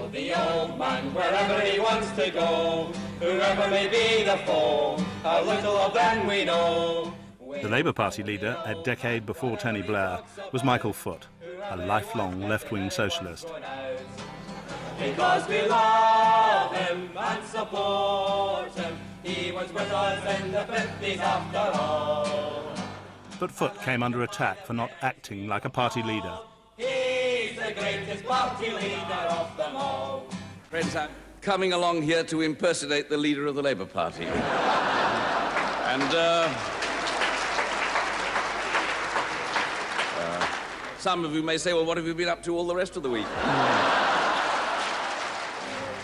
follow the old man wherever he wants to go, whoever may be the foe, how little of them we know. The Labour Party leader, a decade before Tony Blair, was Michael Foot, a lifelong left-wing socialist. Because we love him and support him, he was with us in the 50s after all. But Foot came under attack for not acting like a party leader. He's the greatest party leader of them all. Friends, I'm coming along here to impersonate the leader of the Labour Party. And, some of you may say, well, what have you been up to all the rest of the week?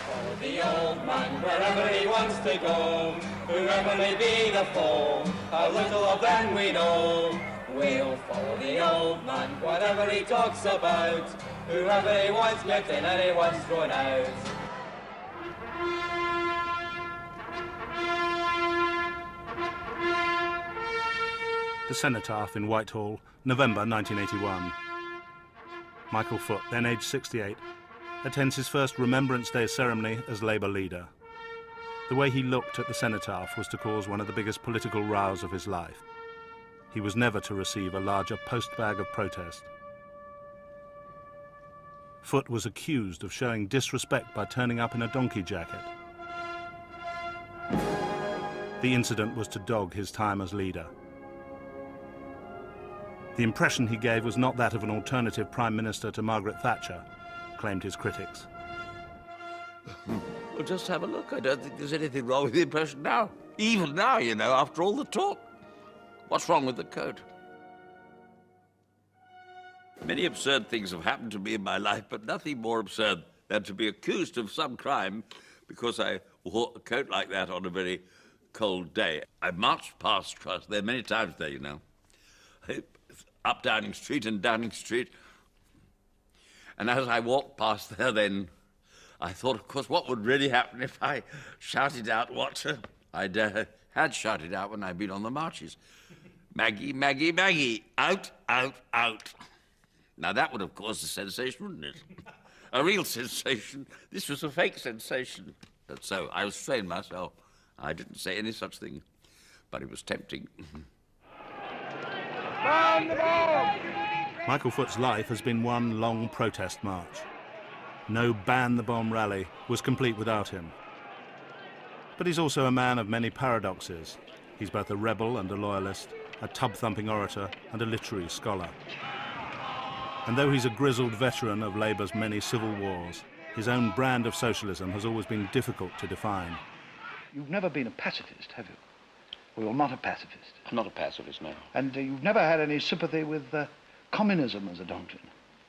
Follow the old man wherever he wants to go, whoever may be the foe, how little of them we know. We'll follow the old man, whatever he talks about, whoever he wants kept in and he wants thrown out. The Cenotaph in Whitehall, November 1981. Michael Foot, then aged 68, attends his first Remembrance Day ceremony as Labour leader. The way he looked at the Cenotaph was to cause one of the biggest political rows of his life. He was never to receive a larger postbag of protest. Foot was accused of showing disrespect by turning up in a donkey jacket. The incident was to dog his time as leader. The impression he gave was not that of an alternative Prime Minister to Margaret Thatcher, claimed his critics. Well, just have a look. I don't think there's anything wrong with the impression now. Even now, you know, after all the talk. What's wrong with the coat? Many absurd things have happened to me in my life, but nothing more absurd than to be accused of some crime because I wore a coat like that on a very cold day. I marched past there many times there, you know. Up Downing Street and Downing Street. And as I walked past there then, I thought, of course, what would really happen if I shouted out what I'd had shouted out when I'd been on the marches. Maggie, Maggie, Maggie, out, out, out. Now that would have caused a sensation, wouldn't it? A real sensation. This was a fake sensation. And so I restrained myself. I didn't say any such thing, but it was tempting. Michael Foot's life has been one long protest march. No Ban the Bomb rally was complete without him. But he's also a man of many paradoxes. He's both a rebel and a loyalist, a tub-thumping orator and a literary scholar. And though he's a grizzled veteran of Labour's many civil wars, his own brand of socialism has always been difficult to define. You've never been a pacifist, have you? Well, you're not a pacifist. I'm not a pacifist, no. And you've never had any sympathy with communism as a doctrine,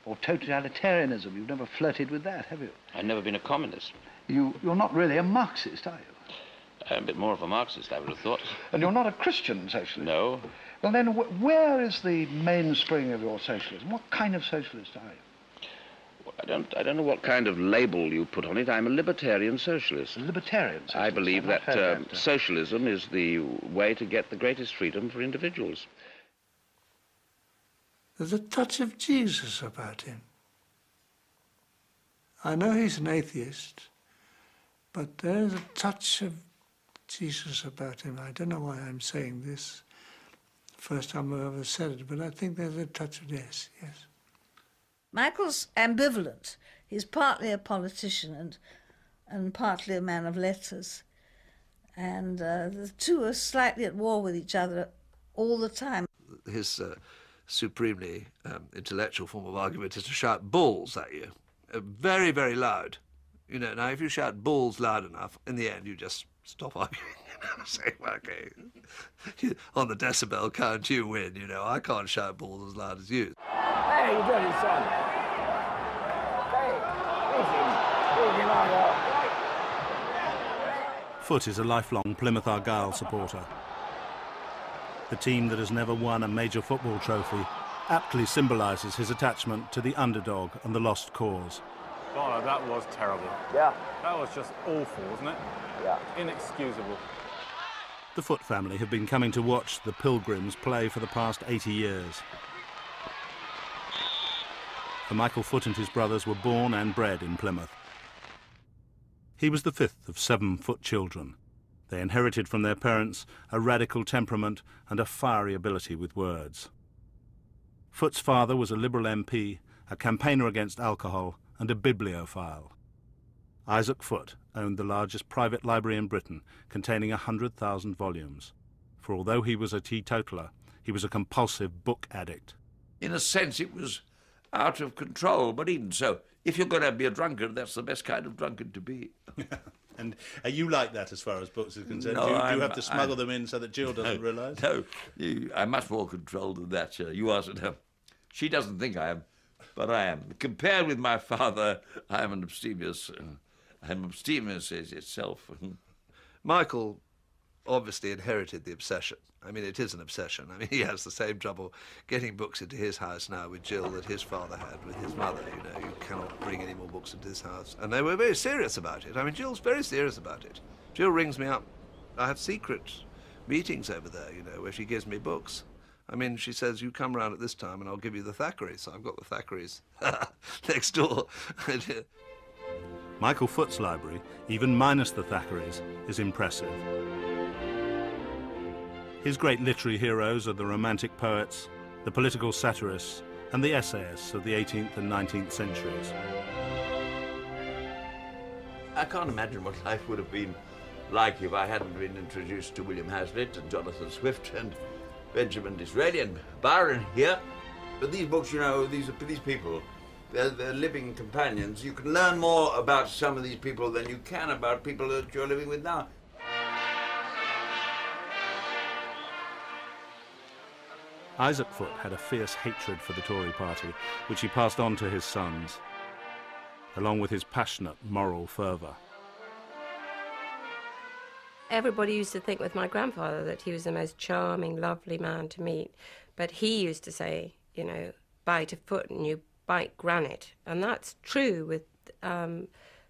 or totalitarianism. You've never flirted with that, have you? I've never been a communist. You're not really a Marxist, are you? I'm a bit more of a Marxist, I would have thought. And you're not a Christian socialist? No. Well, then, where is the mainspring of your socialism? What kind of socialist are you? Well, I don't know what kind of label you put on it. I'm a libertarian socialist. A libertarian socialist? I believe that socialism is the way to get the greatest freedom for individuals. There's a touch of Jesus about him. I know he's an atheist, but there's a touch of Jesus about him. I don't know why I'm saying this. First time I've ever said it, but I think there's a touch of this, yes. Michael's ambivalent. He's partly a politician and partly a man of letters. And the two are slightly at war with each other all the time. His supremely intellectual form of argument is to shout balls at you, very, very loud. You know, now if you shout balls loud enough, in the end you just stop arguing. Say, okay, on the decibel count you win, you know. I can't shout balls as loud as you. Hey, you dirty son. Hey, leave him out. Foot is a lifelong Plymouth Argyle supporter. The team that has never won a major football trophy aptly symbolises his attachment to the underdog and the lost cause. Oh, that was terrible. Yeah. That was just awful, wasn't it? Yeah. Inexcusable. The Foot family have been coming to watch the Pilgrims play for the past 80 years. For Michael Foot and his brothers were born and bred in Plymouth. He was the fifth of 7 Foot children. They inherited from their parents a radical temperament and a fiery ability with words. Foot's father was a Liberal MP, a campaigner against alcohol, and a bibliophile. Isaac Foot owned the largest private library in Britain, containing 100,000 volumes. For although he was a teetotaler, he was a compulsive book addict. In a sense, it was out of control, but even so, if you're going to be a drunkard, that's the best kind of drunkard to be. And are you like that as far as books are concerned? No, do you have to smuggle them in so that Jill doesn't realise? No, I'm much more controlled than that. You asked her. She doesn't think I am, but I am. Compared with my father, I am an abstemious. I'm abstemious itself. Michael obviously inherited the obsession. I mean, it is an obsession. I mean, he has the same trouble getting books into his house now with Jill that his father had with his mother. You know, you cannot bring any more books into his house. And they were very serious about it. I mean, Jill's very serious about it. Jill rings me up. I have secret meetings over there, you know, where she gives me books. I mean, she says, you come round at this time and I'll give you the Thackeray's. So I've got the Thackeray's next door. Michael Foot's library, even minus the Thackeray's, is impressive. His great literary heroes are the Romantic poets, the political satirists, and the essayists of the 18th and 19th centuries. I can't imagine what life would have been like if I hadn't been introduced to William Hazlitt and Jonathan Swift and Benjamin Disraeli and Byron here. But these books, you know, these people, they're living companions. You can learn more about some of these people than you can about people that you're living with now. Isaac Foot had a fierce hatred for the Tory party, which he passed on to his sons, along with his passionate moral fervour. Everybody used to think with my grandfather that he was the most charming, lovely man to meet, but he used to say, you know, bite a foot and you bite granite, and that's true with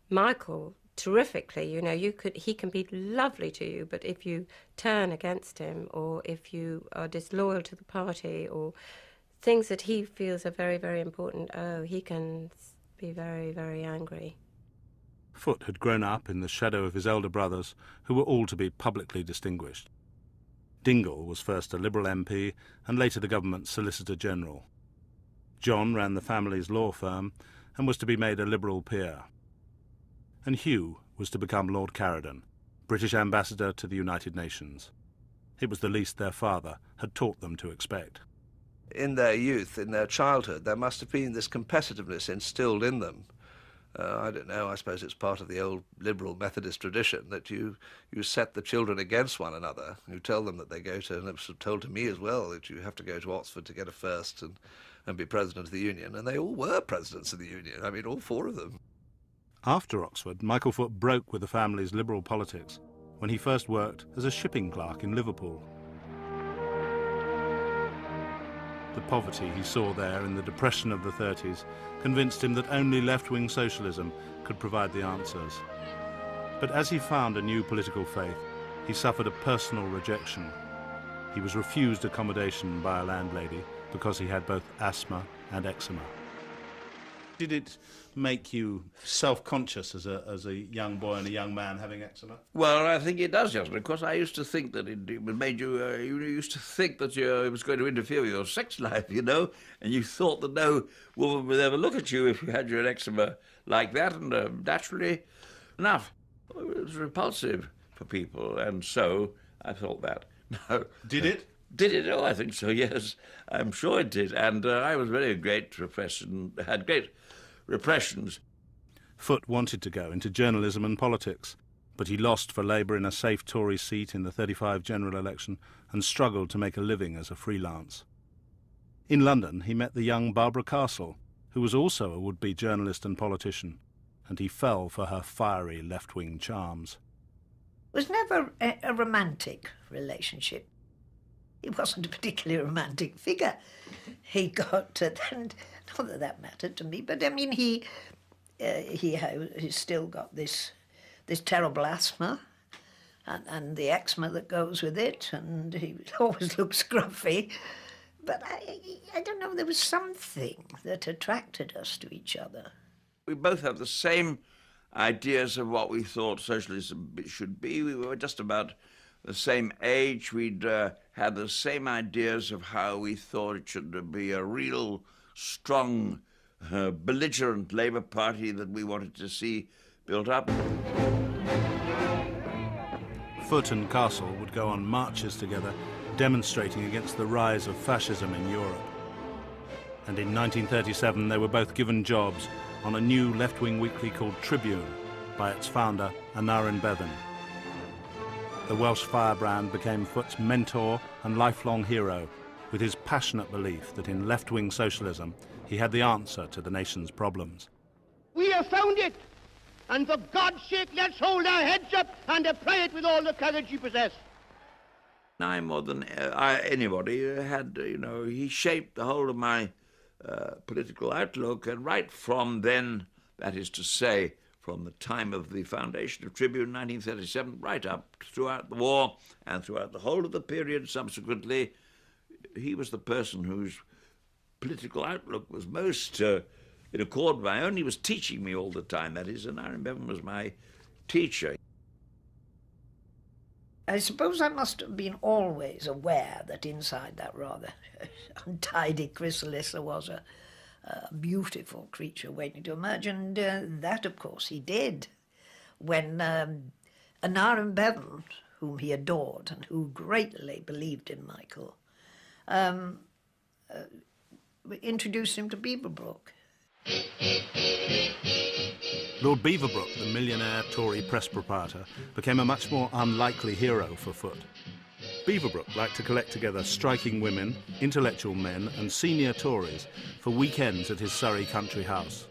Michael. Terrifically, you know, he can be lovely to you, but if you turn against him, or if you are disloyal to the party, or things that he feels are very, very important, he can be very, very angry. Foot had grown up in the shadow of his elder brothers, who were all to be publicly distinguished. Dingle was first a Liberal MP and later the government Solicitor General. John ran the family's law firm and was to be made a Liberal peer. And Hugh was to become Lord Caradon, British ambassador to the United Nations. It was the least their father had taught them to expect. In their youth, in their childhood, there must have been this competitiveness instilled in them. I don't know, I suppose it's part of the old Liberal Methodist tradition that you set the children against one another. You tell them that they go to, and it was told to me as well, that you have to go to Oxford to get a first and be President of the Union. And they all were Presidents of the Union, I mean, all 4 of them. After Oxford, Michael Foot broke with the family's Liberal politics when he first worked as a shipping clerk in Liverpool. The poverty he saw there in the depression of the 30s convinced him that only left-wing socialism could provide the answers. But as he found a new political faith, he suffered a personal rejection. He was refused accommodation by a landlady because he had both asthma and eczema. Did it make you self-conscious as a young boy and a young man having eczema? Well, I think it does, Justin. Of course, I used to think that it made you... you used to think that it was going to interfere with your sex life, you know, and you thought that no woman would ever look at you if you had your eczema like that, and naturally enough, it was repulsive for people, and so I thought that. No. Did it? Did it? Oh, I think so, yes. I'm sure it did. And I was very had great repressions. Foot wanted to go into journalism and politics, but he lost for Labour in a safe Tory seat in the 35 general election and struggled to make a living as a freelance. In London, he met the young Barbara Castle, who was also a would-be journalist and politician, and he fell for her fiery left-wing charms. It was never a romantic relationship. He wasn't a particularly romantic figure. He got, and not that that mattered to me, but I mean, he's still got this terrible asthma and the eczema that goes with it, and he always looks scruffy. But I don't know, there was something that attracted us to each other. We both have the same ideas of what we thought socialism should be. We were just about the same age. We'd had the same ideas of how we thought it should be a real, strong, belligerent Labour Party that we wanted to see built up. Foot and Castle would go on marches together, demonstrating against the rise of fascism in Europe. And in 1937 they were both given jobs on a new left-wing weekly called Tribune by its founder, Aneurin Bevan. The Welsh firebrand became Foot's mentor and lifelong hero, with his passionate belief that in left-wing socialism he had the answer to the nation's problems. We have found it, and for God's sake, let's hold our heads up and apply it with all the courage we possess. I, more than anybody, had, he shaped the whole of my political outlook, and right from then, that is to say, from the time of the foundation of Tribune in 1937, right up throughout the war and throughout the whole of the period subsequently, he was the person whose political outlook was most in accord with my own. He was teaching me all the time, that is, and Aneurin Bevan was my teacher. I suppose I must have been always aware that inside that rather untidy chrysalis there was a beautiful creature waiting to emerge, and that, of course, he did. When Aneurin Bevan, whom he adored and who greatly believed in Michael, introduced him to Beaverbrook. Lord Beaverbrook, the millionaire Tory press proprietor, became a much more unlikely hero for Foot. Beaverbrook liked to collect together striking women, intellectual men and senior Tories for weekends at his Surrey country house.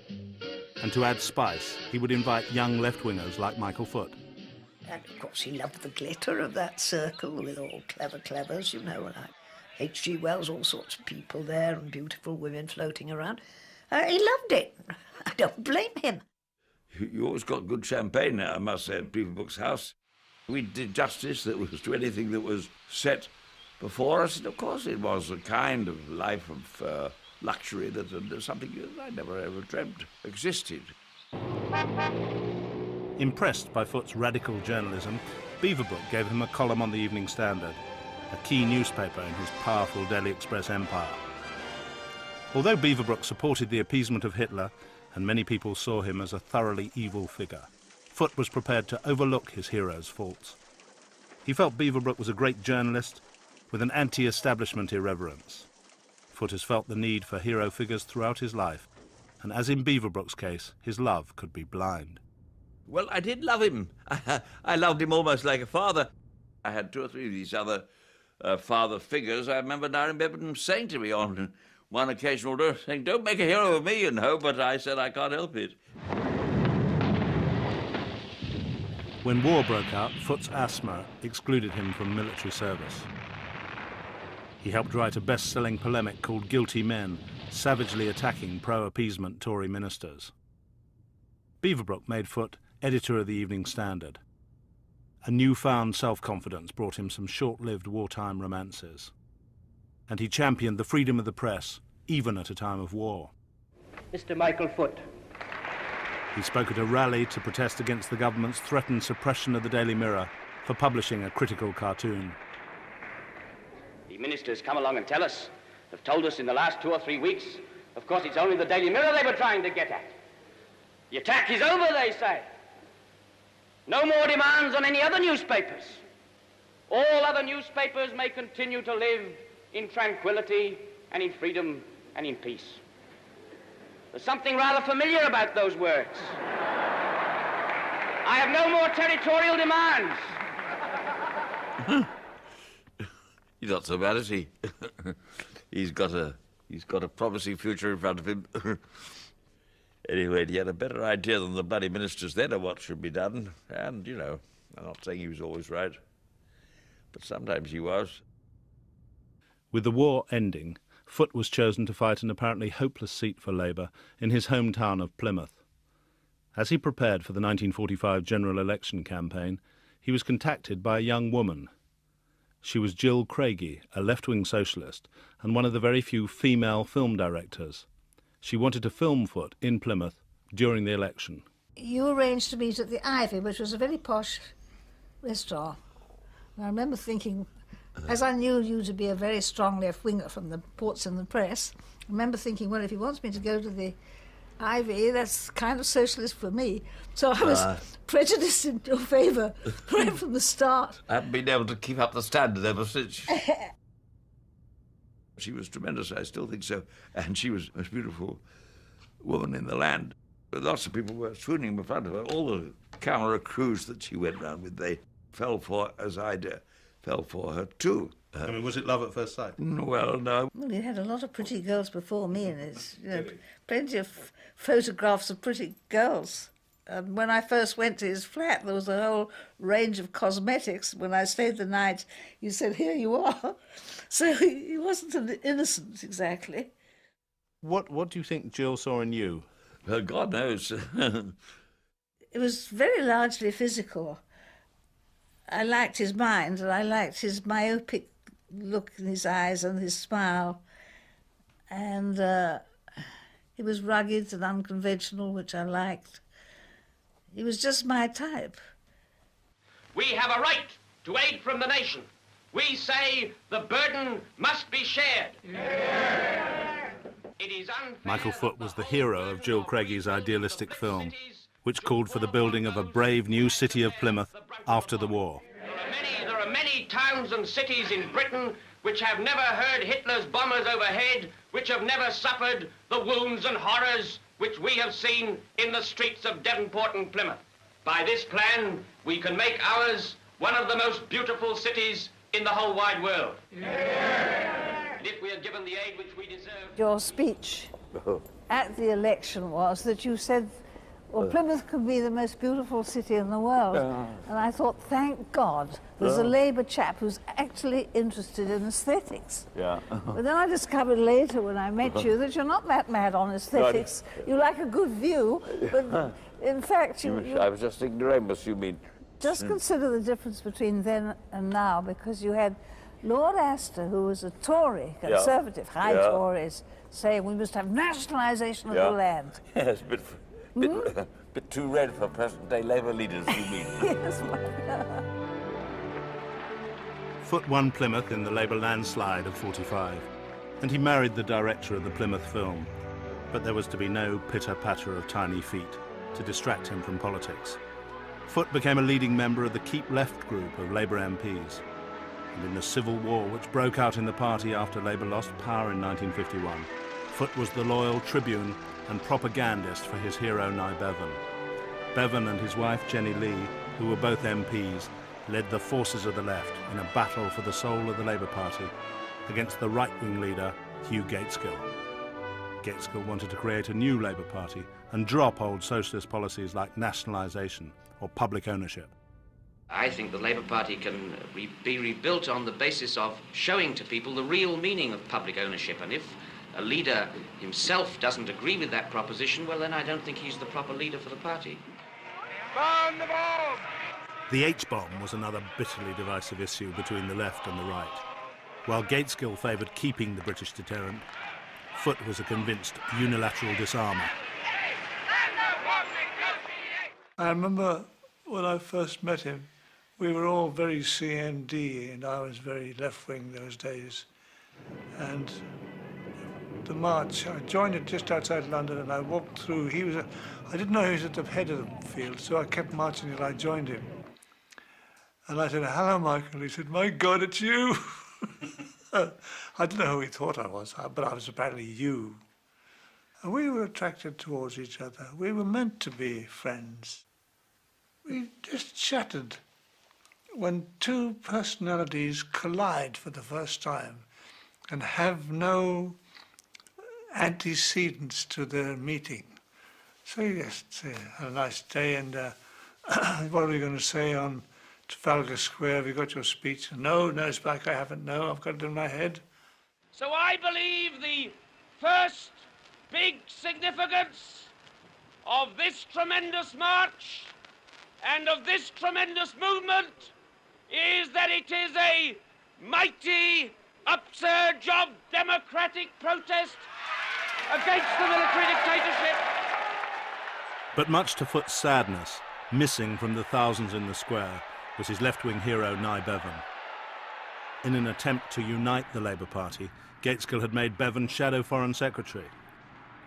And to add spice, he would invite young left-wingers like Michael Foot. And of course he loved the glitter of that circle with all clevers, like H.G. Wells, all sorts of people there and beautiful women floating around. He loved it. I don't blame him. You always got good champagne, I must say, at Beaverbrook's house. We did justice that was to anything that was set before us, and of course it was a kind of life of luxury that something I never ever dreamt existed. Impressed by Foot's radical journalism, Beaverbrook gave him a column on the Evening Standard, a key newspaper in his powerful Daily Express empire. Although Beaverbrook supported the appeasement of Hitler, and many people saw him as a thoroughly evil figure, Foot was prepared to overlook his hero's faults. He felt Beaverbrook was a great journalist with an anti-establishment irreverence. Foot has felt the need for hero figures throughout his life, and as in Beaverbrook's case, his love could be blind. Well, I did love him. I loved him almost like a father. I had two or three of these other father figures. I remember Aneurin Bevan saying to me on one occasion, saying, "Don't make a hero of me, but I said I can't help it." When war broke out, Foot's asthma excluded him from military service. He helped write a best-selling polemic called Guilty Men, savagely attacking pro-appeasement Tory ministers. Beaverbrook made Foot editor of the Evening Standard. A newfound self-confidence brought him some short-lived wartime romances. And he championed the freedom of the press, even at a time of war. Mr. Michael Foot. He spoke at a rally to protest against the government's threatened suppression of the Daily Mirror for publishing a critical cartoon. The ministers come along and tell us, have told us in the last 2 or 3 weeks, of course it's only the Daily Mirror they were trying to get at. The attack is over, they say. No more demands on any other newspapers. All other newspapers may continue to live in tranquility and in freedom and in peace. There's something rather familiar about those words. I have no more territorial demands. He's not so bad, is he? He's got a promising future in front of him. Anyway, he had a better idea than the bloody ministers then of what should be done. And, I'm not saying he was always right, but sometimes he was. With the war ending, Foot was chosen to fight an apparently hopeless seat for Labour in his hometown of Plymouth. As he prepared for the 1945 general election campaign, he was contacted by a young woman. She was Jill Craigie, a left-wing socialist and one of the very few female film directors. She wanted to film Foot in Plymouth during the election. you arranged to meet at the Ivy, which was a very posh restaurant. And I remember thinking, as I knew you to be a very strong left-winger from the reports in the press, I remember thinking, well, if he wants me to go to the Ivy, that's kind of socialist for me. So I was prejudiced in your favour right from the start. I haven't been able to keep up the standard ever since. She was tremendous, I still think so. And she was the most beautiful woman in the land. Lots of people were swooning in front of her. All the camera crews that she went round with, they fell for, as I did, fell for her too. I mean, was it love at first sight? Well, no. Well, you had a lot of pretty girls before me, and it's, plenty of photographs of pretty girls. And when I first went to his flat, there was a whole range of cosmetics. When I stayed the night, you said, here you are. So he wasn't an innocent, exactly. What do you think Jill saw in you? Well, God knows. It was very largely physical. I liked his mind, and I liked his myopic look in his eyes and his smile. And he was rugged and unconventional, which I liked. He was just my type. We have a right to aid from the nation. We say the burden must be shared. Yeah. It is unfair. Michael Foot was the hero of Jill Craigie's idealistic film, which called for the building of a brave new city of Plymouth after the war. There are many towns and cities in Britain which have never heard Hitler's bombers overhead, which have never suffered the wounds and horrors which we have seen in the streets of Devonport and Plymouth. By this plan, we can make ours one of the most beautiful cities in the whole wide world. Yeah. And if we are given the aid which we deserve... Your speech at the election was that you said, well, Plymouth could be the most beautiful city in the world. And I thought, thank God, there's a Labour chap who's actually interested in aesthetics. Yeah. But then I discovered later when I met you that you're not that mad on aesthetics. You like a good view, but in fact... I was just ignoramus, you mean. Just consider the difference between then and now, because you had Lord Astor, who was a Tory, conservative, high Tories, saying we must have nationalisation of the land. Yes, bit too red for present-day Labour leaders, you mean? Yes, Foot won Plymouth in the Labour landslide of '45, and he married the director of the Plymouth film. But there was to be no pitter-patter of tiny feet to distract him from politics. Foot became a leading member of the Keep Left group of Labour MPs. And in the civil war which broke out in the party after Labour lost power in 1951, Foot was the loyal tribune and propagandist for his hero Nye Bevan. Bevan and his wife Jenny Lee, who were both MPs, led the forces of the left in a battle for the soul of the Labour Party against the right-wing leader Hugh Gaitskell. Gaitskell wanted to create a new Labour Party and drop old socialist policies like nationalisation or public ownership. I think the Labour Party can be rebuilt on the basis of showing to people the real meaning of public ownership, and if a leader himself doesn't agree with that proposition, well, then I don't think he's the proper leader for the party. Burn the bomb! The H-bomb was another bitterly divisive issue between the left and the right. While Gaitskell favoured keeping the British deterrent, Foot was a convinced unilateral disarmer. I remember when I first met him, we were all very CND, and I was very left-wing those days. And the march, I joined it just outside London, and I walked through. I didn't know he was at the head of the field, so I kept marching until I joined him. And I said, hello, Michael. He said, my God, it's you. I didn't know who he thought I was, but I was apparently you. And we were attracted towards each other. We were meant to be friends. We just chatted. When two personalities collide for the first time and have no antecedents to their meeting. So you just had a nice day, and what are we going to say on Trafalgar Square? Have you got your speech? No, Spike, I haven't. No, I've got it in my head. So I believe the first big significance of this tremendous march and of this tremendous movement is that it is a mighty upsurge of democratic protest against the military dictatorship. But much to Foot's sadness, missing from the thousands in the square was his left-wing hero, Nye Bevan. In an attempt to unite the Labour Party, Gaitskell had made Bevan Shadow Foreign Secretary.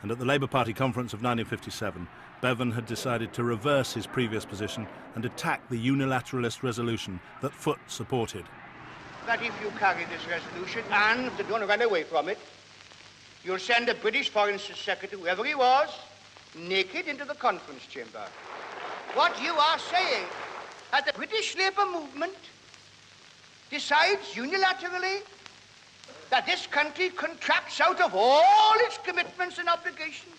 And at the Labour Party conference of 1957, Bevan had decided to reverse his previous position and attack the unilateralist resolution that Foot supported. That if you carry this resolution and they don't run away from it, you'll send a British Foreign Secretary, whoever he was, naked into the conference chamber. What you are saying, that the British Labour movement decides unilaterally that this country contracts out of all its commitments and obligations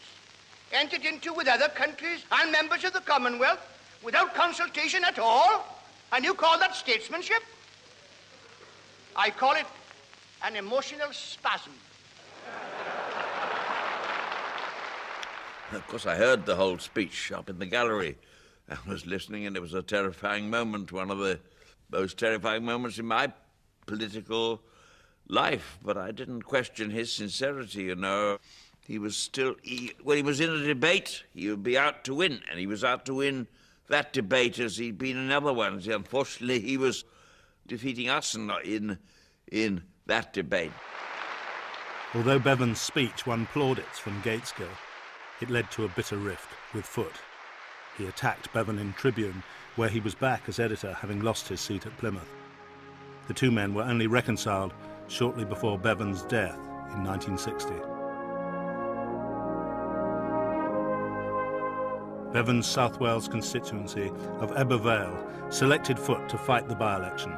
entered into with other countries and members of the Commonwealth without consultation at all, and you call that statesmanship? I call it an emotional spasm. Of course, I heard the whole speech up in the gallery. I was listening, and it was a terrifying moment, one of the most terrifying moments in my political life. But I didn't question his sincerity, you know. He was still, when he was in a debate, he would be out to win, and he was out to win that debate as he'd been in other ones. Unfortunately, he was defeating us in that debate. Although Bevan's speech won plaudits from Gaitskell, it led to a bitter rift with Foot. He attacked Bevan in Tribune, where he was back as editor, having lost his seat at Plymouth. The two men were only reconciled shortly before Bevan's death in 1960. Bevan's South Wales constituency of Ebbw Vale selected Foot to fight the by-election.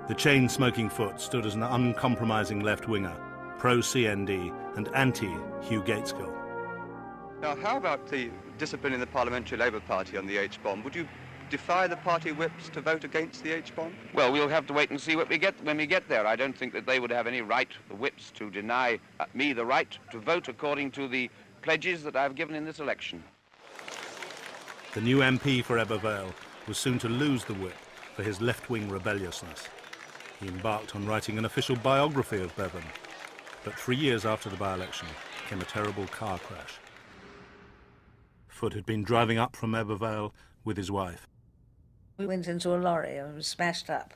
The chain-smoking Foot stood as an uncompromising left-winger, pro-CND and anti-Hugh Gaitskell. Now, how about the discipline in the Parliamentary Labour Party on the H-bomb? Would you defy the party whips to vote against the H-bomb? Well, we'll have to wait and see what we get when we get there. I don't think that they would have any right, the whips, to deny me the right to vote according to the pledges that I've given in this election. The new MP for Ebbw Vale was soon to lose the whip for his left-wing rebelliousness. He embarked on writing an official biography of Bevan, but 3 years after the by-election came a terrible car crash. Foot had been driving up from Ebbw Vale with his wife. We went into a lorry and was smashed up.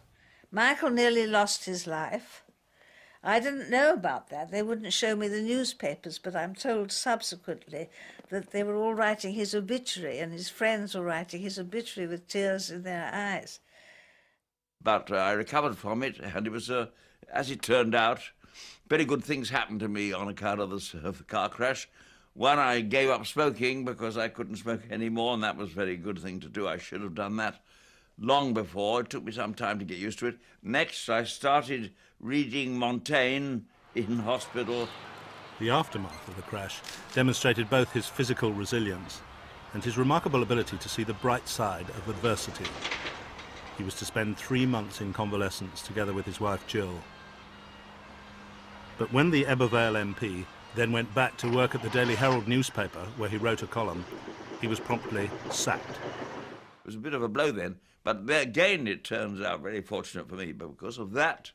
Michael nearly lost his life. I didn't know about that. They wouldn't show me the newspapers, but I'm told subsequently that they were all writing his obituary, and his friends were writing his obituary with tears in their eyes. But I recovered from it, and it was, as it turned out, very good things happened to me on account of the car crash. One, I gave up smoking because I couldn't smoke anymore, and that was a very good thing to do. I should have done that long before. It took me some time to get used to it. Next, I started reading Montaigne in hospital. The aftermath of the crash demonstrated both his physical resilience and his remarkable ability to see the bright side of adversity. He was to spend 3 months in convalescence together with his wife Jill. But when the Ebbw Vale MP then went back to work at the Daily Herald newspaper, where he wrote a column, he was promptly sacked. It was a bit of a blow then, but again it turns out very fortunate for me, but because of that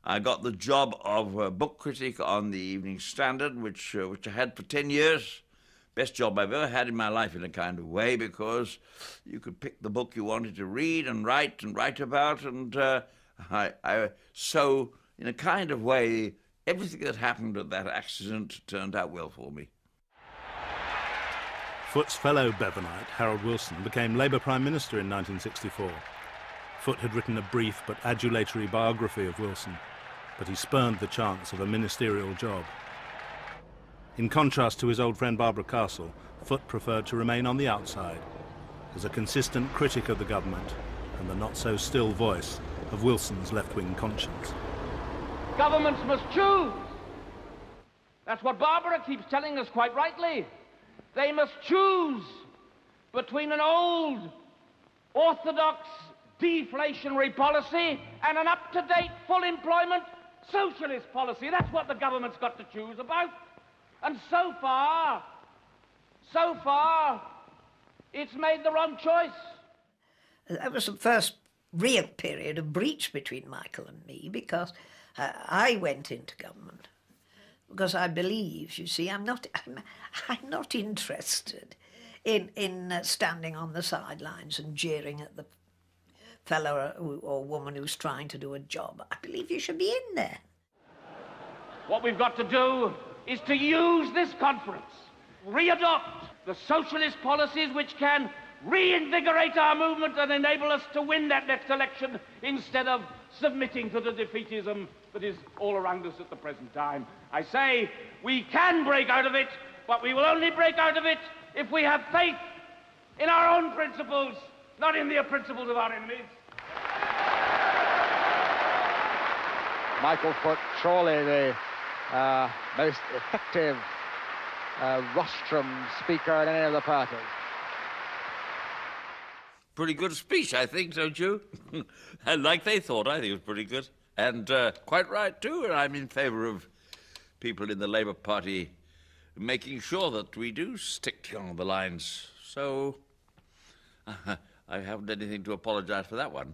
I got the job of book critic on the Evening Standard, which I had for 10 years. Best job I've ever had in my life in a kind of way, because you could pick the book you wanted to read and write about, and so in a kind of way, everything that happened at that accident turned out well for me. Foot's fellow Bevanite, Harold Wilson, became Labour Prime Minister in 1964. Foot had written a brief but adulatory biography of Wilson, but he spurned the chance of a ministerial job. In contrast to his old friend Barbara Castle, Foot preferred to remain on the outside, as a consistent critic of the government and the not-so-still voice of Wilson's left-wing conscience. Governments must choose. That's what Barbara keeps telling us quite rightly. They must choose between an old, orthodox, deflationary policy and an up-to-date, full-employment socialist policy. That's what the government's got to choose about. And so far, it's made the wrong choice. That was the first real period of breach between Michael and me, because I went into government because I believe, you see, I'm not interested in standing on the sidelines and jeering at the fellow or woman who's trying to do a job. I believe you should be in there. What we've got to do is to use this conference, readopt the socialist policies which can reinvigorate our movement and enable us to win that next election instead of submitting to the defeatism that is all around us at the present time. I say we can break out of it, but we will only break out of it if we have faith in our own principles, not in the principles of our enemies. Michael Foot, surely the most effective rostrum speaker in any of the parties. Pretty good speech, I think, don't you? And like they thought, I think it was pretty good. And quite right, too. And I'm in favour of people in the Labour Party making sure that we do stick on the lines. So I haven't anything to apologise for that one.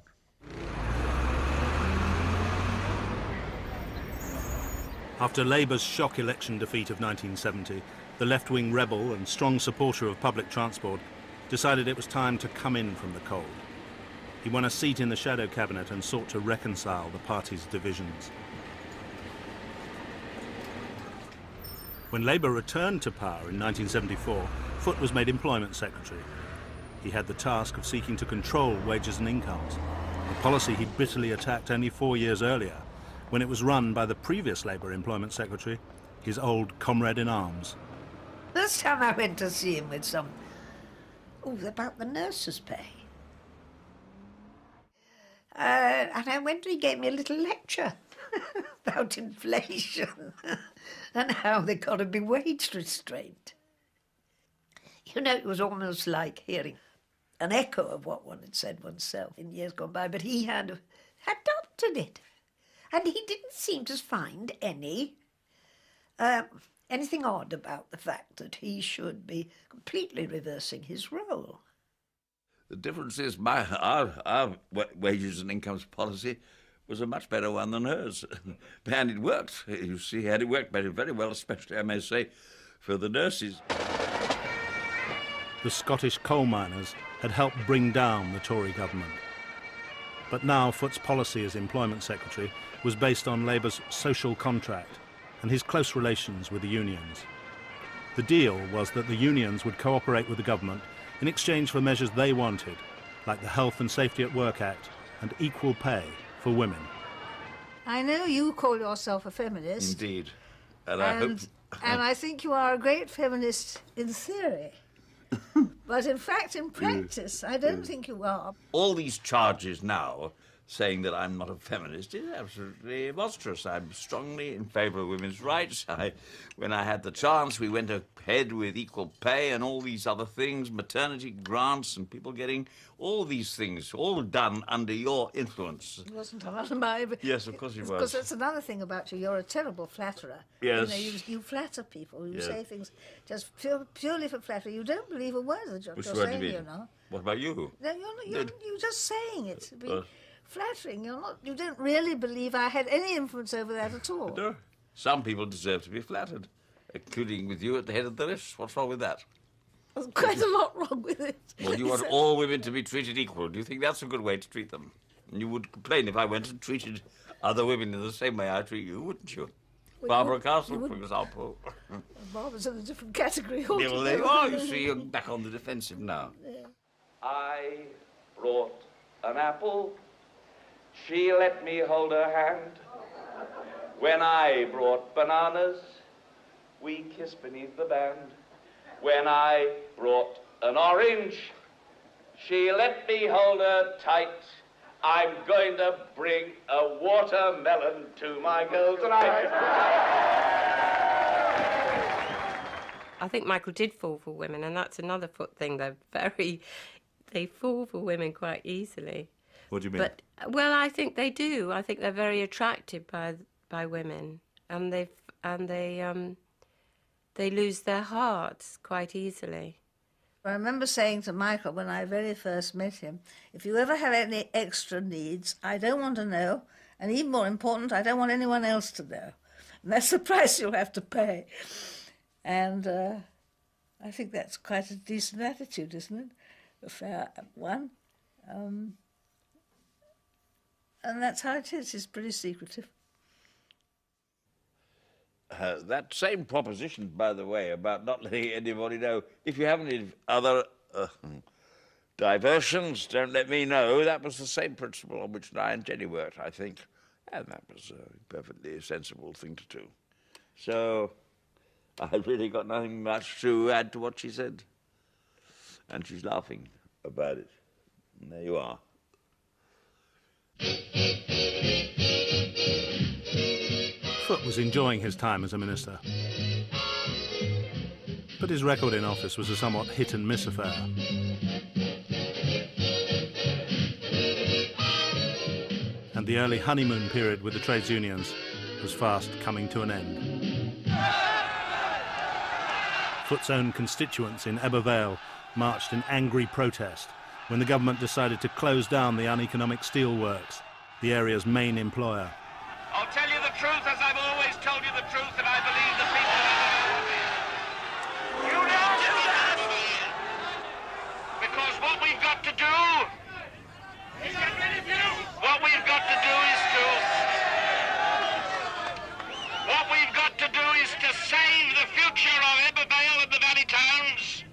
After Labour's shock election defeat of 1970, the left-wing rebel and strong supporter of public transport decided it was time to come in from the cold. He won a seat in the shadow cabinet and sought to reconcile the party's divisions. When Labour returned to power in 1974, Foot was made Employment Secretary. He had the task of seeking to control wages and incomes, a policy he'd bitterly attacked only 4 years earlier, when it was run by the previous Labour Employment Secretary, his old comrade in arms. First time I went to see him with some... about the nurses' pay. And I went and he gave me a little lecture about inflation and how they've got to be wage restraint. You know, it was almost like hearing an echo of what one had said oneself in years gone by, but he had adopted it. And he didn't seem to find anything odd about the fact that he should be completely reversing his role. The difference is our wages and incomes policy was a much better one than hers. And it worked. You see, and it worked very well, especially, I may say, for the nurses. The Scottish coal miners had helped bring down the Tory government. But now Foot's policy as Employment Secretary was based on Labour's social contract and his close relations with the unions. The deal was that the unions would cooperate with the government in exchange for measures they wanted, like the Health and Safety at Work Act and equal pay for women. I know you call yourself a feminist. Indeed. And I think you are a great feminist in theory. But in fact, in practice, I don't think you are. All these charges now saying that I'm not a feminist is absolutely monstrous. I'm strongly in favour of women's rights. When I had the chance, we went ahead with equal pay and all these other things, maternity grants and people getting all these things, all done under your influence. It wasn't under my... Yes, of course it was. Because that's another thing about you. You're a terrible flatterer. Yes. You know, you flatter people. You Yes. say things just purely for flattery. You don't believe a word that you're saying, you know. What about you? No, you're just saying it to be flattering. You don't really believe I had any influence over that at all. No. Some people deserve to be flattered, including with you at the head of the list. What's wrong with that? There's quite a lot wrong with it. Well, you want all women to be treated equal. Do you think that's a good way to treat them? And you would complain if I went and treated other women in the same way I treat you, wouldn't you? Well, Barbara Castle, for example. Barbara's in a different category Yeah, well, altogether. there you are. You see, you're back on the defensive now. Yeah. I brought an apple. She let me hold her hand. When I brought bananas, we kissed beneath the band. When I brought an orange, she let me hold her tight. I'm going to bring a watermelon to my girl tonight. I think Michael did fall for women, and that's another Foot thing. They fall for women quite easily. What do you mean? But well, I think they do. I think they're very attracted by women, and they lose their hearts quite easily. I remember saying to Michael when I very first met him, if you ever have any extra needs, I don't want to know, and even more important, I don't want anyone else to know. And that's the price you'll have to pay. And I think that's quite a decent attitude, isn't it? A fair one. And that's how it is. It's pretty secretive. That same proposition, by the way, about not letting anybody know, if you have any other diversions, don't let me know. That was the same principle on which Nye and Jenny worked, I think. And that was a perfectly sensible thing to do. So I've really got nothing much to add to what she said. And she's laughing about it. And there you are. Foote was enjoying his time as a minister. But his record in office was a somewhat hit-and-miss affair. And the early honeymoon period with the trades unions was fast coming to an end. Foote's own constituents in Ebbw Vale marched in angry protest when the government decided to close down the uneconomic steelworks, the area's main employer. I'll tell you the truth as I've always told you the truth, and I believe the people are... You don't do that! Because what we've got to do... What we've got to do is to... What we've got to do is to save the future of Ebbw Vale and the Valley Towns.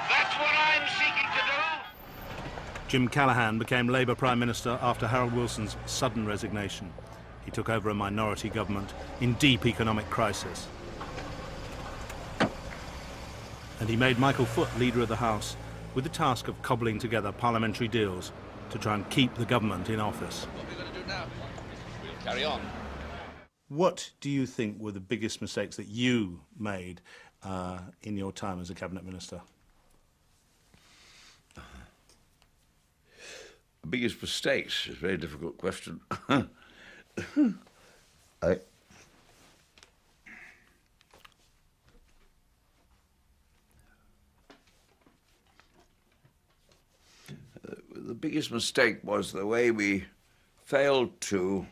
That's what I'm seeking to do. Jim Callaghan became Labour Prime Minister after Harold Wilson's sudden resignation. He took over a minority government in deep economic crisis. And he made Michael Foot Leader of the House with the task of cobbling together parliamentary deals to try and keep the government in office. What are we going to do now? We'll carry on. What do you think were the biggest mistakes that you made in your time as a Cabinet Minister? Biggest mistakes is a very difficult question. The biggest mistake was the way we failed to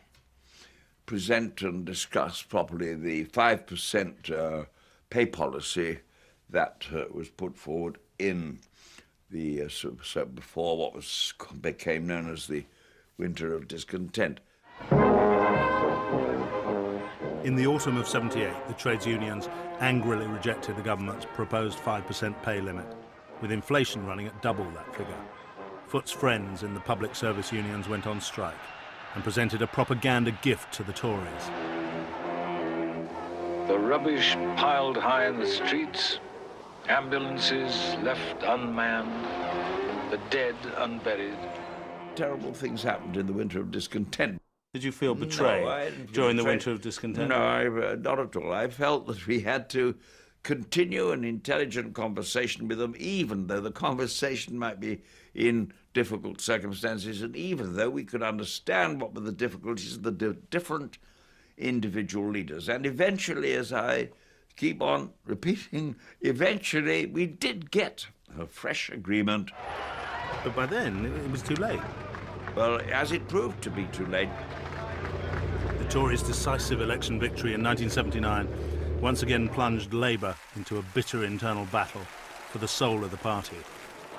present and discuss properly the 5% pay policy that was put forward in the so before what became known as the Winter of Discontent. In the autumn of '78, the trades unions angrily rejected the government's proposed 5% pay limit, with inflation running at double that figure. Foote's friends in the public service unions went on strike and presented a propaganda gift to the Tories. The rubbish piled high in the streets, ambulances left unmanned, the dead unburied. Terrible things happened in the Winter of Discontent. Did you feel betrayed during the Winter of Discontent? No, not at all. I felt that we had to continue an intelligent conversation with them, even though the conversation might be in difficult circumstances, and even though we could understand what were the difficulties of the different individual leaders. And eventually, as I keep on repeating, eventually we did get a fresh agreement. But by then, it was too late. Well, as it proved to be too late. The Tories' decisive election victory in 1979 once again plunged Labour into a bitter internal battle for the soul of the party.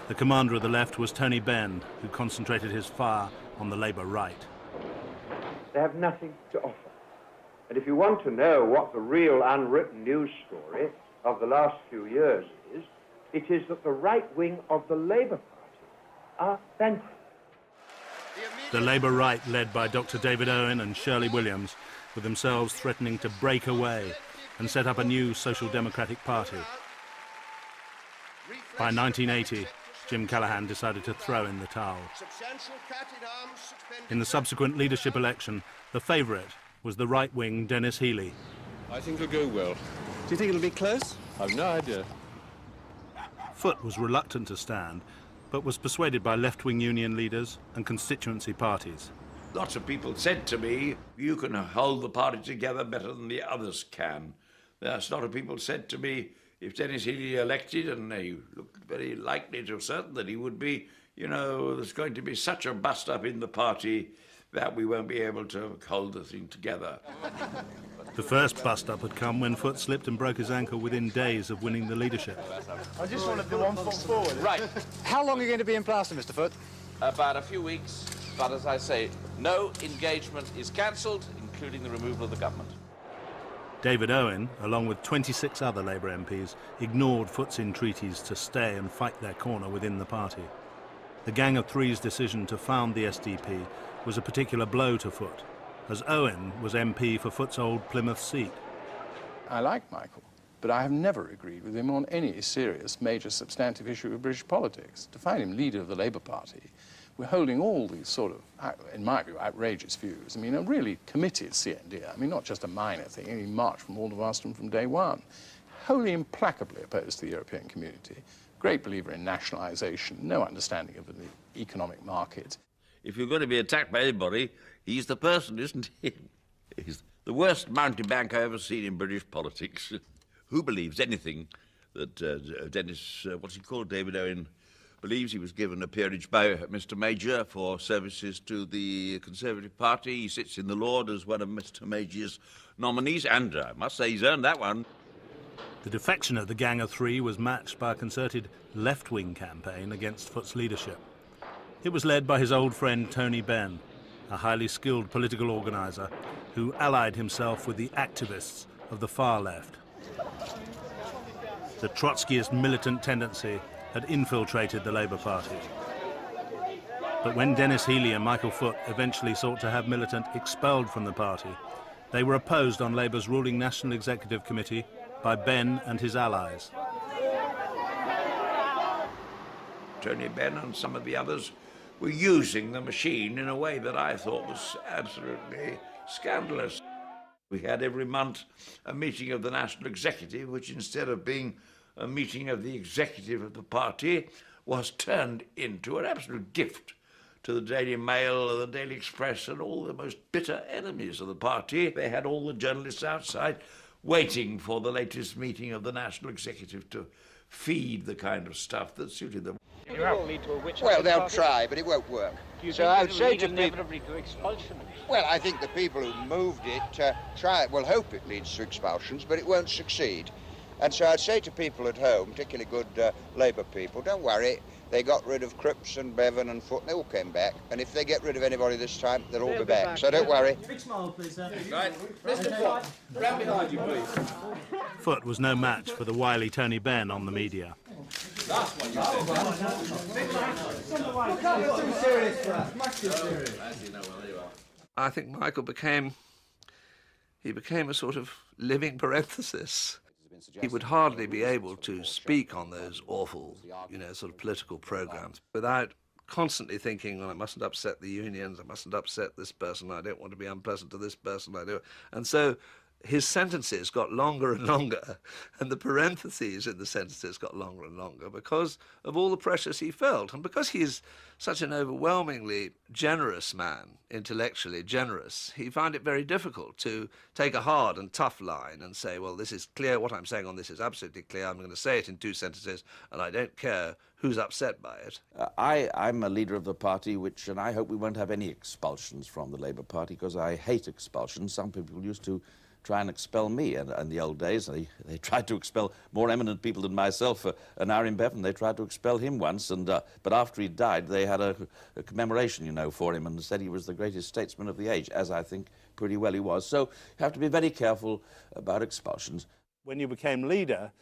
The commander of the left was Tony Benn, who concentrated his fire on the Labour right. They have nothing to offer. And if you want to know what the real unwritten news story of the last few years is, it is that the right wing of the Labour Party are bankrupt. The Labour right, led by Dr. David Owen and Shirley Williams, were themselves threatening to break away and set up a new social democratic party. By 1980, Jim Callaghan decided to throw in the towel. In the subsequent leadership election, the favourite was the right-wing Denis Healey. I think it'll go well. Do you think it'll be close? I've no idea. Foote was reluctant to stand, but was persuaded by left-wing union leaders and constituency parties. Lots of people said to me, you can hold the party together better than the others can. There's a lot of people said to me, if Denis Healey elected, and they looked very likely to certain that he would be, you know, there's going to be such a bust-up in the party that we won't be able to hold the thing together. The first bust-up had come when Foot slipped and broke his ankle within days of winning the leadership. I just want to do 1 foot forward. Right. How long are you going to be in plaster, Mr. Foot? About a few weeks, but as I say, no engagement is cancelled, including the removal of the government. David Owen, along with 26 other Labour MPs, ignored Foot's entreaties to stay and fight their corner within the party. The Gang of Three's decision to found the SDP was a particular blow to Foot, as Owen was MP for Foot's old Plymouth seat. I like Michael, but I have never agreed with him on any serious, major, substantive issue of British politics. To find him leader of the Labour Party, we're holding all these sort of, in my view, outrageous views. I mean, a really committed CND. I mean, not just a minor thing. He marched from Aldermaston from day one. Wholly implacably opposed to the European community. Great believer in nationalisation, no understanding of the economic market. If you're going to be attacked by anybody, he's the person, isn't he? He's the worst mountebank I've ever seen in British politics. Who believes anything that Dennis, what's he called, David Owen, believes? He was given a peerage by Mr. Major for services to the Conservative Party. He sits in the Lord as one of Mr. Major's nominees, and I must say he's earned that one. The defection of the Gang of Three was matched by a concerted left-wing campaign against Foot's leadership. It was led by his old friend Tony Benn, a highly skilled political organiser who allied himself with the activists of the far left. The Trotskyist militant tendency had infiltrated the Labour Party. But when Denis Healey and Michael Foot eventually sought to have Militant expelled from the party, they were opposed on Labour's ruling National Executive Committee by Benn and his allies. Tony Benn and some of the others were using the machine in a way that I thought was absolutely scandalous. We had every month a meeting of the National Executive, which instead of being a meeting of the executive of the party, was turned into an absolute gift to the Daily Mail, the Daily Express, and all the most bitter enemies of the party. They had all the journalists outside waiting for the latest meeting of the National Executive to feed the kind of stuff that suited them. Well, they'll try, but it won't work. So I would say to people, well, I think the people who moved it will hope it leads to expulsions, but it won't succeed. And so I'd say to people at home, particularly good Labour people, don't worry. They got rid of Cripps and Bevan and Foot, and they all came back. And if they get rid of anybody this time, they'll all be back. So don't worry. Big smile, please, sir. Right. Mr. Foot, round behind you, please. Foot was no match for the wily Tony Benn on the media. That's what you said. Too serious for us. Much too serious. I think Michael became a sort of living parenthesis. He would hardly be able to speak on those awful, sort of political programs without constantly thinking, well, I mustn't upset the unions, I mustn't upset this person, I don't want to be unpleasant to this person, I do. And so his sentences got longer and longer, and the parentheses in the sentences got longer and longer because of all the pressures he felt. And because he's such an overwhelmingly generous man, intellectually generous, he found it very difficult to take a hard and tough line and say, well, this is clear, what I'm saying on this is absolutely clear, I'm going to say it in 2 sentences, and I don't care who's upset by it. I'm a leader of the party, and I hope we won't have any expulsions from the Labour Party, because I hate expulsions. Some people used to try and expel me in the old days. They tried to expel more eminent people than myself. Aaron Bevan, they tried to expel him once, but after he died, they had a commemoration, for him, and said he was the greatest statesman of the age, as I think pretty well he was. So you have to be very careful about expulsions. When you became leader,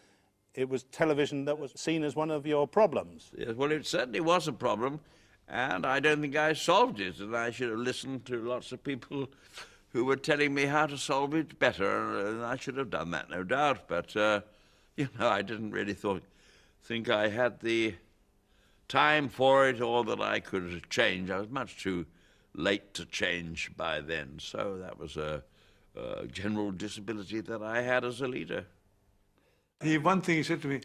it was television that was seen as one of your problems. Yes, well, it certainly was a problem, and I don't think I solved it, and I should have listened to lots of people who were telling me how to solve it better, and I should have done that, no doubt. But, I didn't really think I had the time for it or that I could change. I was much too late to change by then. So that was a general disability that I had as a leader. One thing he said to me,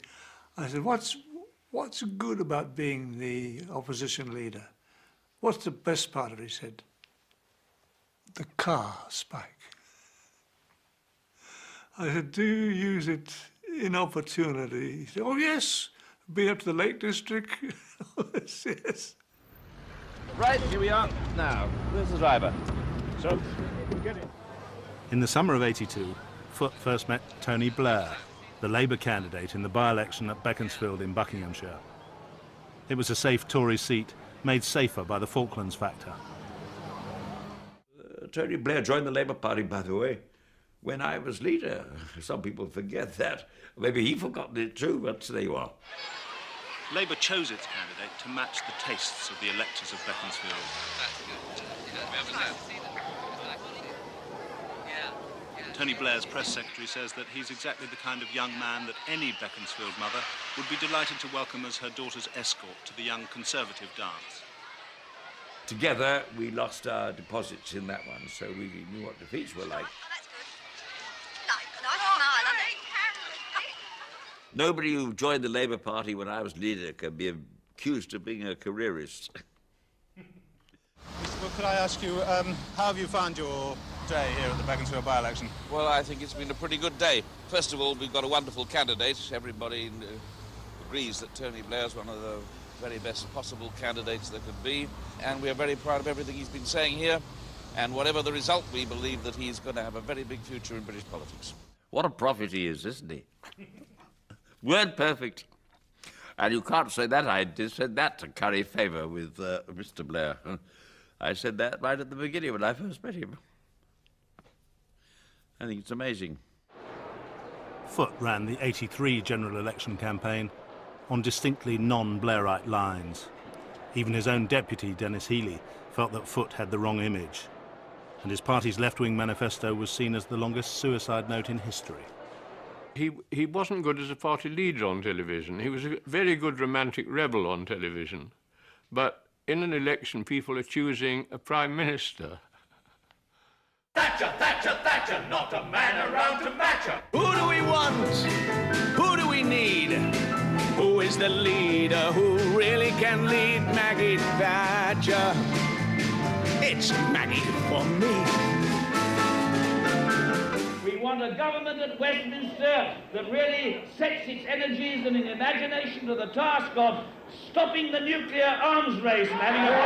I said, what's good about being the opposition leader? What's the best part of it, he said? The car, Spike. I said, do you use it in opportunity? He said, oh, yes. Been up to the Lake District. Yes. Right, here we are. Now, where's the driver? So, get in. In the summer of '82, Foot first met Tony Blair, the Labour candidate in the by-election at Beaconsfield in Buckinghamshire. It was a safe Tory seat, made safer by the Falklands factor. Tony Blair joined the Labour Party, by the way, when I was leader. Some people forget that. Maybe he'd forgotten it too, but there you are. Labour chose its candidate to match the tastes of the electors of Beaconsfield. Tony Blair's press secretary says that he's exactly the kind of young man that any Beaconsfield mother would be delighted to welcome as her daughter's escort to the young Conservative dance. Together, we lost our deposits in that one, so we knew what defeats were like. Nobody who joined the Labour Party when I was leader can be accused of being a careerist. Well, could I ask you, how have you found your day here at the Beaconsfield by-election? Well, I think it's been a pretty good day. First of all, we've got a wonderful candidate. Everybody agrees that Tony Blair's one of the very best possible candidates there could be, and we are very proud of everything he's been saying here, and whatever the result, we believe that he's going to have a very big future in British politics. What a prophet he is, isn't he? Word perfect. And you can't say that. I did said that to curry favour with Mr. Blair. I said that right at the beginning when I first met him. I think it's amazing. Foot ran the '83 general election campaign on distinctly non-Blairite lines. Even his own deputy, Dennis Healey, felt that Foot had the wrong image, and his party's left-wing manifesto was seen as the longest suicide note in history. He wasn't good as a party leader on television. He was a very good romantic rebel on television. But in an election, people are choosing a prime minister. Thatcher, Thatcher, Thatcher, not a man around to match her. Who do we want? Who do we need? Who is the leader who really can lead Maggie Thatcher? It's Maggie for me. We want a government at Westminster that really sets its energies and its imagination to the task of stopping the nuclear arms race and having a...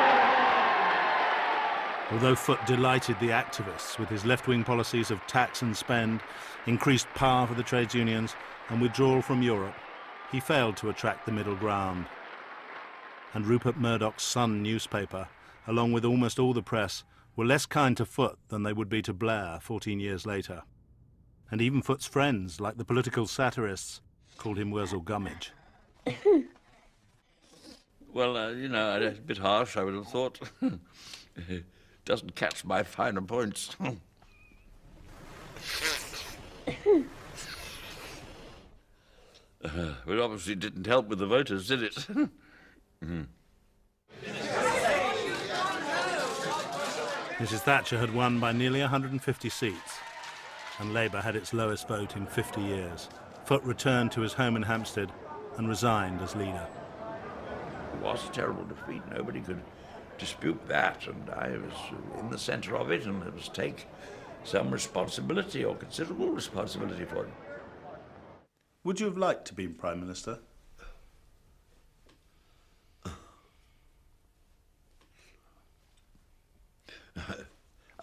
Although Foot delighted the activists with his left-wing policies of tax and spend, increased power for the trades unions and withdrawal from Europe, he failed to attract the middle ground. And Rupert Murdoch's Sun newspaper, along with almost all the press, were less kind to Foot than they would be to Blair 14 years later. And even Foot's friends, like the political satirists, called him Wurzel Gummidge. Well, you know, a bit harsh, I would have thought. Doesn't catch my finer points. But obviously didn't help with the voters, did it? Mrs. Thatcher had won by nearly 150 seats, and Labour had its lowest vote in 50 years. Foot returned to his home in Hampstead and resigned as leader. It was a terrible defeat. Nobody could dispute that, and I was in the centre of it, and must take some responsibility, or considerable responsibility for it. Would you have liked to be Prime Minister?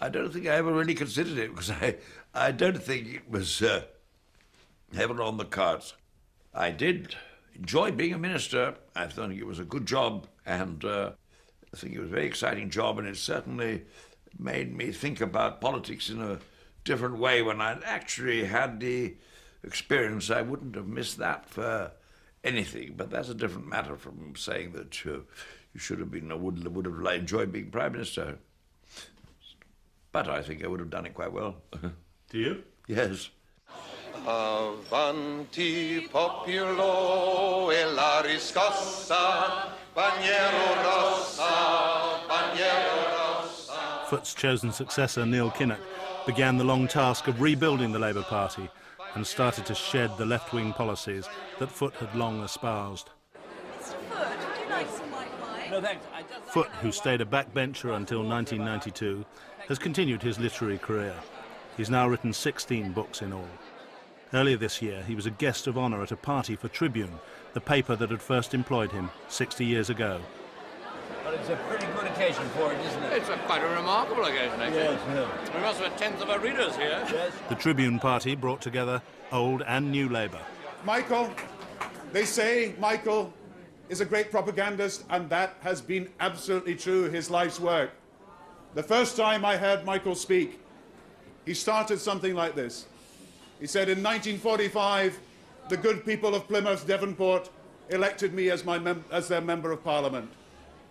I don't think I ever really considered it, because I don't think it was heaven on the cards. I did enjoy being a minister. I thought it was a good job, and I think it was a very exciting job, and it certainly made me think about politics in a different way. When I actually had the experience, I wouldn't have missed that for anything. But that's a different matter from saying that you should have been, or would have enjoyed being Prime Minister. But I think I would have done it quite well. Do you? Yes. Avanti populo e la riscossa, Bagnero rossa, Bagnero rossa. Foot's chosen successor, Neil Kinnock, began the long task of rebuilding the Labour Party and started to shed the left-wing policies that Foot had long espoused. Mr. Foot, would you like some white wine? No, thanks. Foot, who stayed a backbencher until 1992, has continued his literary career. He's now written 16 books in all. Earlier this year, he was a guest of honour at a party for Tribune, the paper that had first employed him 60 years ago. Well, it's a pretty good occasion for it, isn't it? It's quite a remarkable occasion, actually. Yes. We must have a tenth of our readers here. Yes. The Tribune Party brought together old and new Labour. Michael, they say Michael is a great propagandist, and that has been absolutely true, his life's work. The first time I heard Michael speak, he started something like this. He said, in 1945, the good people of Plymouth, Devonport, elected me as their Member of Parliament.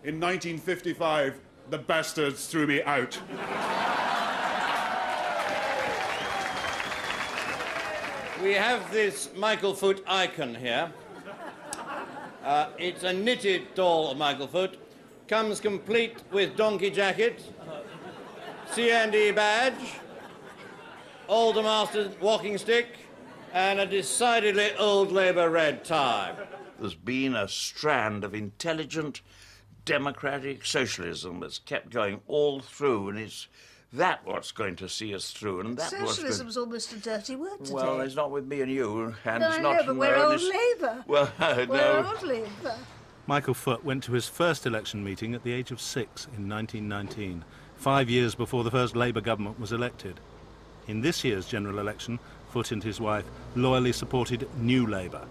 In 1955, the bastards threw me out. We have this Michael Foot icon here. It's a knitted doll of Michael Foot. Comes complete with donkey jacket, C&E badge, Aldermaster walking stick, and a decidedly old Labour red tie. There's been a strand of intelligent, democratic socialism that's kept going all through, and it's that what's going to see us through. And that Socialism's almost a dirty word today. Well, it's not with me and you, and No, it's I not know, but we're old it's- Labour. Well, We're no. old Labour. Michael Foot went to his first election meeting at the age of 6 in 1919, 5 years before the first Labour government was elected. In this year's general election, Foot and his wife loyally supported New Labour,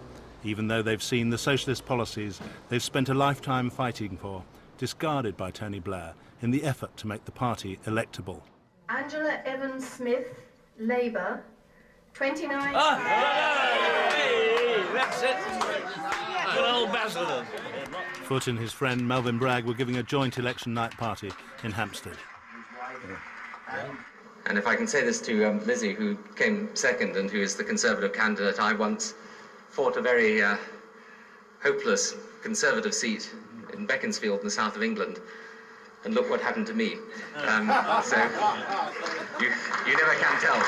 even though they've seen the socialist policies they've spent a lifetime fighting for discarded by Tony Blair in the effort to make the party electable. Angela Evans-Smith, Labour, 29... Hey, that's it. Good old Basildon. Foot and his friend Melvyn Bragg were giving a joint election night party in Hampstead. And if I can say this to Lizzie, who came second and who is the Conservative candidate, I once fought a very hopeless Conservative seat in Beaconsfield in the south of England, and look what happened to me. So you never can tell.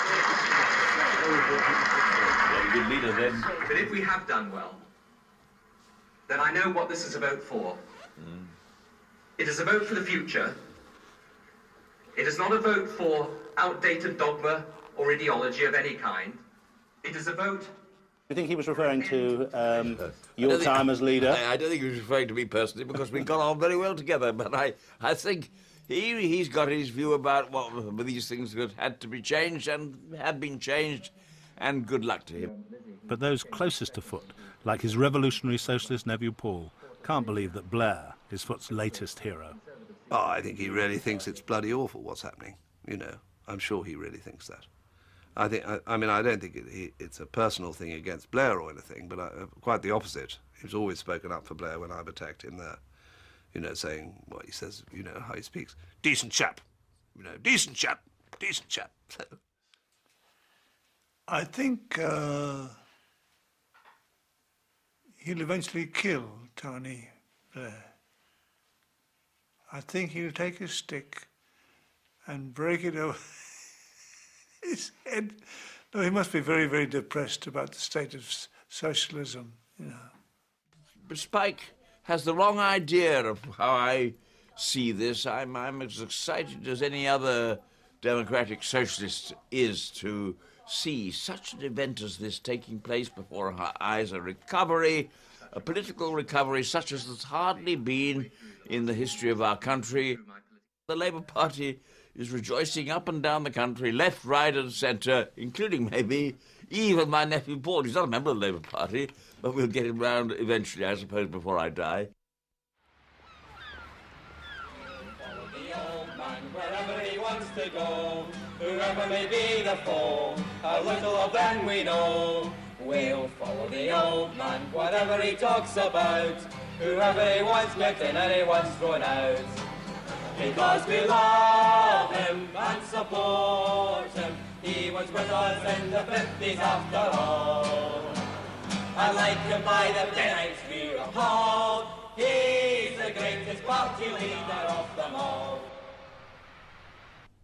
Good leader then. But if we have done well, then I know what this is a vote for. It is a vote for the future. It is not a vote for outdated dogma or ideology of any kind. It is a vote... I think he was referring to your time as leader. I don't think he was referring to me personally, because we got on very well together, but I think he's got his view about what these things that had to be changed and had been changed, and good luck to him. But those closest to Foot, like his revolutionary socialist nephew Paul, can't believe that Blair is Foot's latest hero. Oh, I think he really thinks it's bloody awful what's happening. You know, I'm sure he really thinks that. I mean, I don't think it's a personal thing against Blair or anything, but quite the opposite. He's always spoken up for Blair when I've attacked him there. You know, saying what he says, you know, how he speaks. Decent chap. You know, decent chap. Decent chap. So. I think he'll eventually kill Tony Blair. I think he'll take his stick and break it over his head. No, he must be very, very depressed about the state of socialism, you know. But Spike has the wrong idea of how I see this. I'm as excited as any other democratic socialist is to see such an event as this taking place before our eyes, a recovery, a political recovery such as has hardly been in the history of our country. The Labour Party is rejoicing up and down the country, left, right and centre, including maybe even my nephew Paul. He's not a member of the Labour Party, but we'll get him round eventually, I suppose, before I die. Wherever he wants to go, whoever may be the foe, how little of them we know. We'll follow the old man, whatever he talks about, whoever he wants kept in and he wants thrown out. Because we love him and support him, he was with us in the 50s after all. And like him by the day nights we recall, he's the greatest party leader